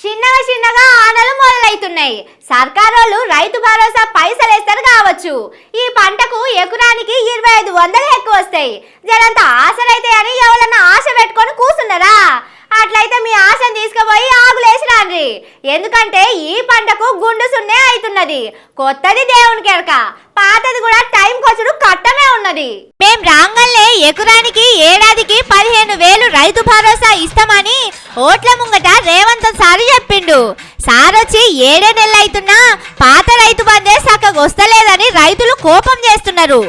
చిన్నగా చిన్నగా ఆనలు మొదలైతున్నాయి. సర్కారోళ్ళు రైతు భరోసా పైసలు వేస్తారు కావచ్చు. ఈ పంటకు ఎకరానికి 2500 ఎక్కువ వస్తాయి. జరంత ఆశలైతే అని ఎవరన్నా ఆశ పెట్టుకొని కూర్చున్నారా? అట్లయితే మీ ఆశను తీసుకుపోయి ఆగులేసి రాండ్రి. ఎందుకంటే ఈ పంటకు గుండు సున్నే అవుతున్నది. కొత్తది దేవునికి ఎరక, పాతది కూడా టైం కొచ్చుడు కట్టమే ఉన్నది. మేం రాంగల్లే ఎకరానికి ఏడాదికి 15,000 రైతు భరోసా ఇస్తామని ఓట్ల ముంగట రేవంత్ సార్ చెప్పిండు. సార్ వచ్చి 7 నెలలు అవుతున్నా పాత రైతు బందే సక్కగా వస్తలేదని రైతులు కోపం చేస్తున్నారు.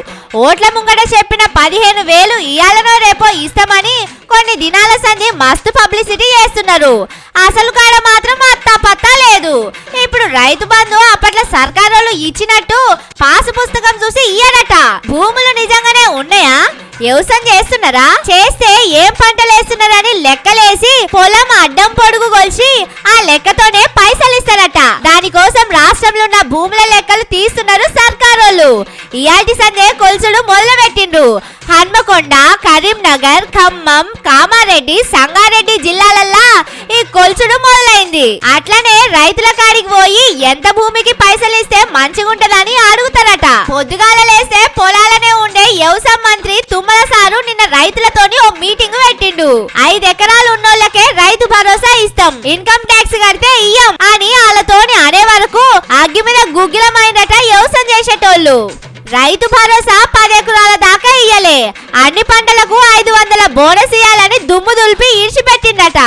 ఓట్ల ముంగట చెప్పిన 15,000 ఇయాలనో రేపో ఇస్తామని కొన్ని దినాల సంది మస్తు పబ్లిసిటీ చేస్తున్నారు. అసలు కాడ మాత్రం అత్తా పత్తా లేదు. ఇప్పుడు రైతు బంధు అప్పట్లో సర్కారోళ్ళు ఇచ్చినట్టు పాసు పుస్తకం చూసి ఇయ్యనట. భూములు నిజంగానే ఉన్నాయా? వ్యవసాయం చేస్తున్నారా? చేస్తే ఏం పంటలు వేస్తున్నారని లెక్కలేసి పొలం అడ్డం పొడుగు కొలిచి ఆ లెక్కతోనే పైసలు ఇస్తారట. దానికోసం రాష్ట్రంలో ఉన్న భూముల లెక్కలు తీస్తున్నారు సర్కారోళ్ళు. ఇయాల్టి సందే కొలుసుడు మొదలు పెట్టిండ్రు. హన్మకొండ, కరీంనగర్, ఖమ్మం, కామారెడ్డి, సంగారెడ్డి జిల్లాలల్లా ఈ కొలుసుడు మొదలైంది. అట్లనే రైతుల కాడికి పోయి ఎంత భూమికి పైసలు ఇస్తే మంచిగుంటదని అడుగుతారట. పొద్దుగాల లేస్తే పొలాలనే ఉండే వ్యవసాయ మంత్రి తుమ్మల సారు నిన్న రైతులతోని ఓ మీటింగ్ పెట్టిండు. 5 ఎకరాలు ఉన్నోళ్ళకే రైతు భరోసా ఇస్తాం, ఇన్కమ్ ట్యాక్స్ కడితే ఇయ్యం అని వాళ్ళతోని అనే వరకు అగ్గి మీద గుగ్గిలమైందట వ్యవసాయం చేసేటోళ్ళు. రైతు భరోసా 10 ఎకరాల దాకా ఇయ్యలే, అన్ని పంటలకు 500 బోనస్ ఇయ్యాలని దుమ్ము దులిపి ఈడ్చిపెట్టిందట.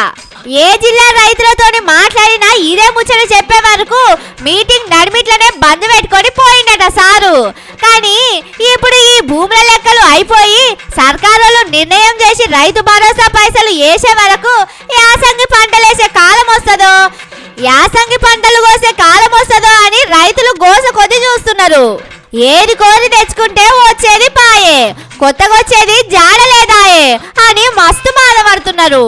ఏ జిల్లా రైతులతోని మాట్లాడినా ఇదే ముచ్చట చెప్పే వరకు మీటింగ్ నడిమిట్లనే బంద్ పెట్టుకొని పోయిందట సారు. కానీ ఇప్పుడు ఈ భూముల లెక్కలు అయిపోయి సర్కారోళ్ళు నిర్ణయం చేసి రైతు భరోసా పైసలు వేసే వరకు యాసంగి పంటలు వేసే కాలం వస్తుందో, యాసంగి పంటలు కోసే కాలం వస్తుందో అని రైతులు గోస కొద్ది చూస్తున్నారు. ఏది కోరి తెచ్చుకుంటే వచ్చేది పాయే, కొత్తగా వచ్చేది జాడలేదాయే అని మస్తు బాధపడుతున్నారు.